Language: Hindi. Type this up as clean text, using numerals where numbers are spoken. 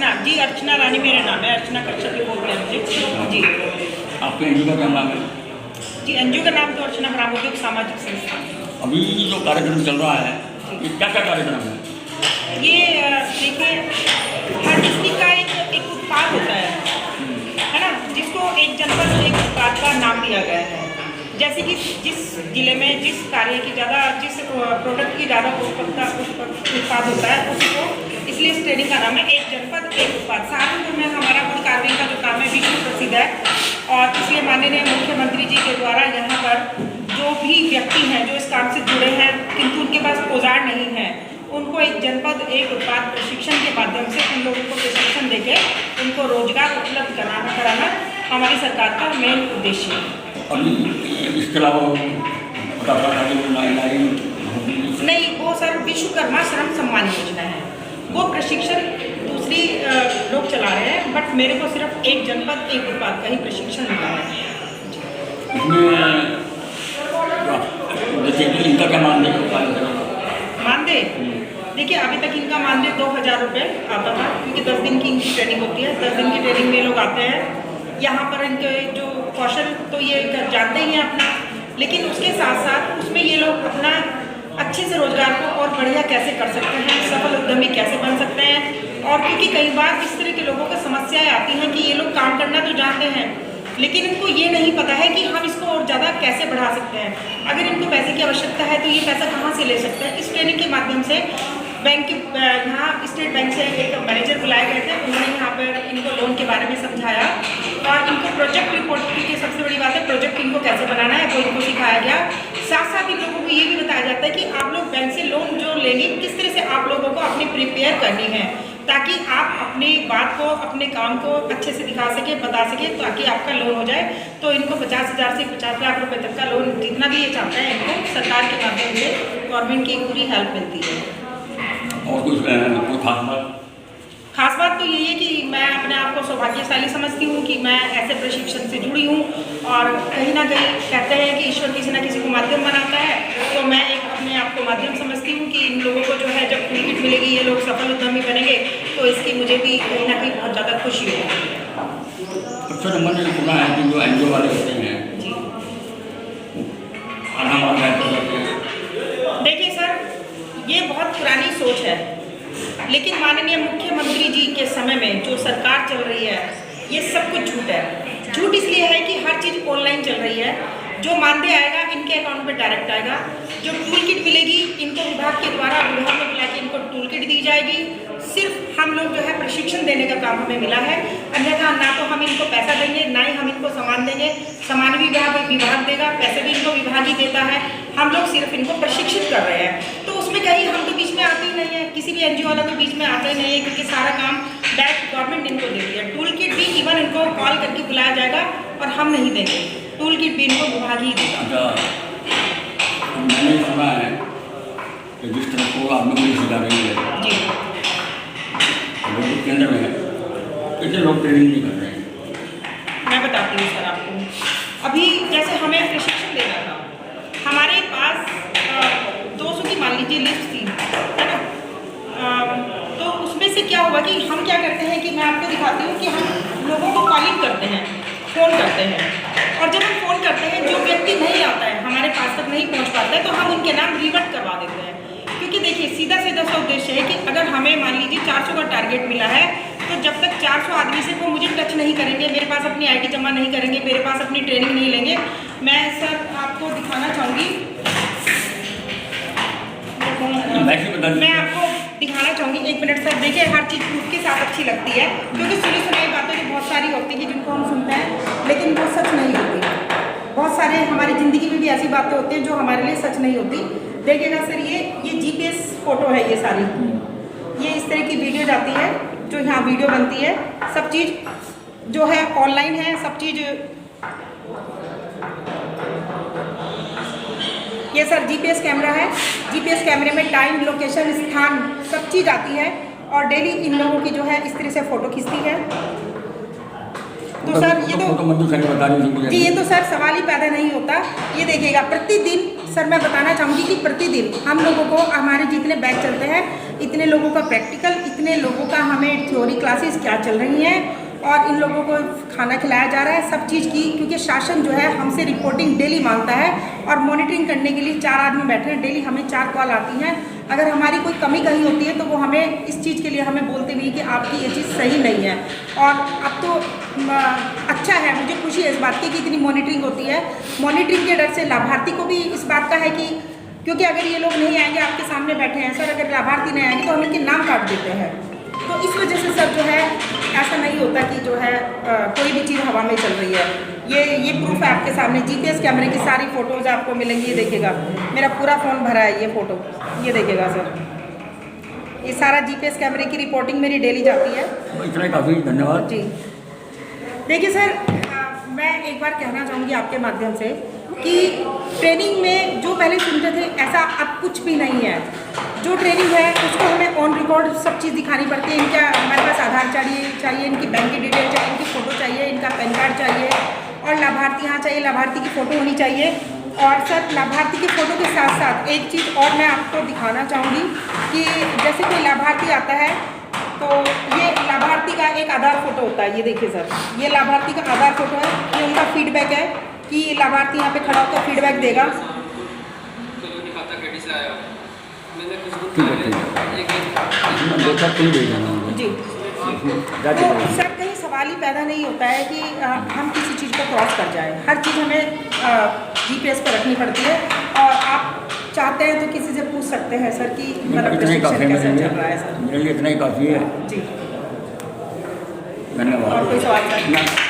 अर्चना जी, अर्चना रानी मेरा नाम है, अर्चना कश्यप भी बोलते हैं मुझे जी। आपके एनजीओ का क्या नाम है? जी एनजीओ का नाम तो अर्चना ग्रामोद्योग सामाजिक संस्थान। अभी जो कार्यक्रम चल रहा है ये क्या क्या कार्यक्रम है? ये देखिए, हर किसी का एक उत्पाद होता है ना, जिसको एक जनपद एक उत्पाद का नाम दिया गया है। जैसे कि जिस जिले में जिस कार्य की ज़्यादा, जिस प्रोडक्ट की ज़्यादा उत्पाद होता है उसको, इसलिए इस ट्रेनिंग का नाम है एक जनपद एक उत्पाद। सहारनपुर में हमारा वुड कार्विंग का जो काम है विश्व प्रसिद्ध है, और इसलिए माननीय मुख्यमंत्री जी के द्वारा यहाँ पर जो भी व्यक्ति हैं जो इस काम से जुड़े हैं किंतु उनके पास औजार नहीं है, उनको एक जनपद एक उत्पाद प्रशिक्षण के माध्यम से उन लोगों को प्रशिक्षण देके उनको रोजगार उपलब्ध कराना हमारी सरकार का मेन उद्देश्य है। अभी इसके अलावा नहीं, वो सर विश्वकर्मा श्रम सम्मान योजना है, वो प्रशिक्षण दूसरी लोग चला रहे हैं, बट मेरे को सिर्फ एक जनपद एक उत्पाद का ही प्रशिक्षण मिला है। इसमें इनका क्या मानदेय? देखिए अभी तक इनका मानदेय 2000 रुपये आता था, क्योंकि 10 दिन की इनकी ट्रेनिंग होती है। 10 दिन की ट्रेनिंग में लोग आते हैं यहाँ पर, इनके जो कौशल तो ये जानते ही हैं अपना, लेकिन उसके साथ साथ उसमें ये लोग अपना अच्छे से रोजगार को और बढ़िया कैसे कर सकते हैं, सफल उद्यमी कैसे बन सकते हैं। और क्योंकि कई बार इस तरह के लोगों को समस्याएं आती हैं कि ये लोग काम करना तो जानते हैं, लेकिन इनको ये नहीं पता है कि हम इसको और ज़्यादा कैसे बढ़ा सकते हैं। अगर इनको पैसे की आवश्यकता है तो ये पैसा कहाँ से ले सकते हैं। इस ट्रेनिंग के माध्यम से बैंक यहाँ स्टेट बैंक से एक मैनेजर बुलाए गए थे, उन्होंने यहाँ पर इनको लोन के बारे में समझाया, और इनको प्रोजेक्ट रिपोर्ट की सबसे बड़ी बात है, प्रोजेक्ट इनको कैसे बनाना है वो इनको सिखाया गया। साथ साथ इन लोगों को ये भी बताया जाता है कि आप लोग बैंक से लोन जो लेंगे किस तरह से आप लोगों को अपनी प्रिपेयर करनी है, ताकि आप अपनी बात को अपने काम को अच्छे से दिखा सके, बता सके, ताकि आपका लोन हो जाए। तो इनको 50,000 से 50 लाख रुपए तक का लोन जितना भी ये चाहते हैं इनको सरकार के माध्यम से गवर्नमेंट की पूरी हेल्प मिलती है। और कुछ खास बात तो यही है कि मैं अपने आप को सौभाग्यशाली समझती हूँ कि मैं ऐसे प्रशिक्षण से जुड़ी हूँ, और कहीं ना कहीं कहते हैं कि ईश्वर किसी न किसी को माध्यम बनाता है, तो मैं एक अपने आप को माध्यम समझती हूँ कि इन लोगों को जो है जब टिकट मिलेगी, ये लोग सफल उद्यमी बनेंगे, तो इसकी मुझे भी कहीं ना कहीं बहुत ज़्यादा खुशी होगी। अच्छा, मैंने सुना है कि जो एनजीओ वाले होते हैं जी, तो देखिए सर, ये बहुत पुरानी सोच है, लेकिन माननीय मुख्यमंत्री जी के समय में जो सरकार चल रही है ये सब कुछ झूठ है। झूठ इसलिए है कि हर चीज़ ऑनलाइन चल रही है, जो मानदेय आएगा इनके अकाउंट में डायरेक्ट आएगा, जो टूल किट मिलेगी इनको विभाग के द्वारा विभाग में बुला के इनको टूल किट दी जाएगी। सिर्फ हम लोग जो है प्रशिक्षण देने का काम हमें मिला है, अन्यथा ना तो हम इनको पैसा देंगे, ना ही हम इनको सामान देंगे। सामान भी विभाग देगा, पैसे भी इनको विभाग ही देता है, हम लोग सिर्फ इनको प्रशिक्षित कर रहे हैं। तो उसमें कहीं हम तो बीच में आते ही नहीं है, किसी भी एनजीओ वाला तो बीच में आता ही नहीं है, क्योंकि सारा काम डायरेक्ट गवर्नमेंट इनको देती है। टूल किट भी इवन इनको कॉल करके बुलाया जाएगा और हम नहीं देंगे, टूल किट भी इनको विभाग ही देगा। मैंने सुना है कि जिस तरह को आप लोग सिखा रही है जी, केंद्र में कितने लोग ट्रेनिंग नहीं कर रहे हैं? मैं बताती हूँ सर आपको। अभी जैसे हमें प्रशिक्षण देना था, हमारे पास 200 की मान लीजिए लिस्ट थी, है ना। तो उसमें से क्या हुआ कि हम क्या करते हैं कि मैं आपको दिखाती हूँ कि हम लोगों को कॉलिंग करते हैं, फ़ोन करते हैं, और जब हम फ़ोन करते हैं जो व्यक्ति नहीं आता है, हमारे पास तक नहीं पहुँच पाता है, तो हम उनके नाम रिवर्ट करवा देते हैं। क्योंकि देखिए सीधा सा उद्देश्य है कि अगर हमें मान लीजिए 400 का टारगेट मिला है, तो जब तक 400 आदमी से वो मुझे टच नहीं करेंगे, मेरे पास अपनी आईडी जमा नहीं करेंगे, मेरे पास अपनी ट्रेनिंग नहीं लेंगे। मैं सर आपको दिखाना चाहूँगी, मैं आपको दिखाना चाहूँगी, 1 मिनट सर। देखिए हर चीज़ प्रूफ के साथ अच्छी लगती है, क्योंकि सुनी सुनाई बातें जो बहुत सारी होती हैं जिनको हम सुनते हैं, लेकिन वो सच नहीं होती। बहुत सारे हमारी ज़िंदगी में भी ऐसी बातें होती हैं जो हमारे लिए सच नहीं होती। देखिएगा सर, ये GPS फ़ोटो है, ये सारी, ये इस तरह की वीडियो जाती है, जो यहाँ वीडियो बनती है, सब चीज़ जो है ऑनलाइन है, सब चीज़। ये सर GPS कैमरा है, GPS कैमरे में टाइम, लोकेशन, स्थान सब चीज़ आती है, और डेली इन लोगों की जो है इस तरह से फ़ोटो खींचती है। तो सर ये तो जी, ये तो सर सवाल ही पैदा नहीं होता। ये देखिएगा प्रतिदिन सर मैं बताना चाहूँगी कि प्रतिदिन हम लोगों को हमारे जितने बैच चलते हैं इतने लोगों का प्रैक्टिकल, इतने लोगों का हमें थ्योरी क्लासेस क्या चल रही हैं और इन लोगों को खाना खिलाया जा रहा है सब चीज़ की, क्योंकि शासन जो है हमसे रिपोर्टिंग डेली मांगता है और मॉनिटरिंग करने के लिए 4 आदमी बैठे हैं, डेली हमें 4 कॉल आती हैं। अगर हमारी कोई कमी कहीं होती है तो वो हमें इस चीज़ के लिए हमें बोलते भी कि आपकी ये चीज़ सही नहीं है। और अब तो अच्छा है, मुझे खुशी है इस बात की कि इतनी मॉनिटरिंग होती है। मॉनिटरिंग के डर से लाभार्थी को भी इस बात का है कि क्योंकि अगर ये लोग नहीं आएंगे, आपके सामने बैठे हैं सर, अगर लाभार्थी नहीं आएंगे तो हम इनके नाम काट देते हैं। तो इस वजह से सर जो है ऐसा नहीं होता कि जो है कोई भी चीज़ हवा में चल रही है। ये प्रूफ है आपके सामने, जीपीएस कैमरे की सारी फ़ोटोज़ आपको मिलेंगी। ये देखिएगा मेरा पूरा फ़ोन भरा है, ये फ़ोटो ये देखिएगा सर, ये सारा जीपीएस कैमरे की रिपोर्टिंग मेरी डेली जाती है। इतना ही काफ़ी, धन्यवाद जी देखिए सर, मैं एक बार कहना चाहूँगी आपके माध्यम से कि ट्रेनिंग में जो पहले सुनते थे ऐसा अब कुछ भी नहीं है। जो ट्रेनिंग है उसको हमें ऑन रिकॉर्ड सब चीज़ दिखानी पड़ती है। इनका हमारे पास आधार चाहिए, इनकी बैंक की डिटेल चाहिए, इनकी फ़ोटो चाहिए, इनका पैन कार्ड चाहिए और लाभार्थी यहाँ चाहिए, लाभार्थी की फ़ोटो होनी चाहिए। और सर लाभार्थी की फ़ोटो के साथ साथ एक चीज़ और मैं आपको दिखाना चाहूँगी कि जैसे कोई लाभार्थी आता है तो ये लाभार्थी का एक आधार फ़ोटो होता है। ये देखिए सर, ये लाभार्थी का आधार फ़ोटो है, ये उनका फीडबैक है कि लाभार्थी यहाँ पे खड़ा होकर फीडबैक देगा। जी तो सर कहीं सवाल ही पैदा नहीं होता है कि हम किसी चीज़ को क्रॉस कर जाए। हर चीज़ हमें जीपीएस पर रखनी पड़ती है और आप चाहते हैं तो किसी से पूछ सकते हैं सर कि मतलब प्रशिक्षण कैसे चल रहा है सर। मेरे लिए इतना ही काफ़ी है जी धन्यवाद। और कोई सवाल सर?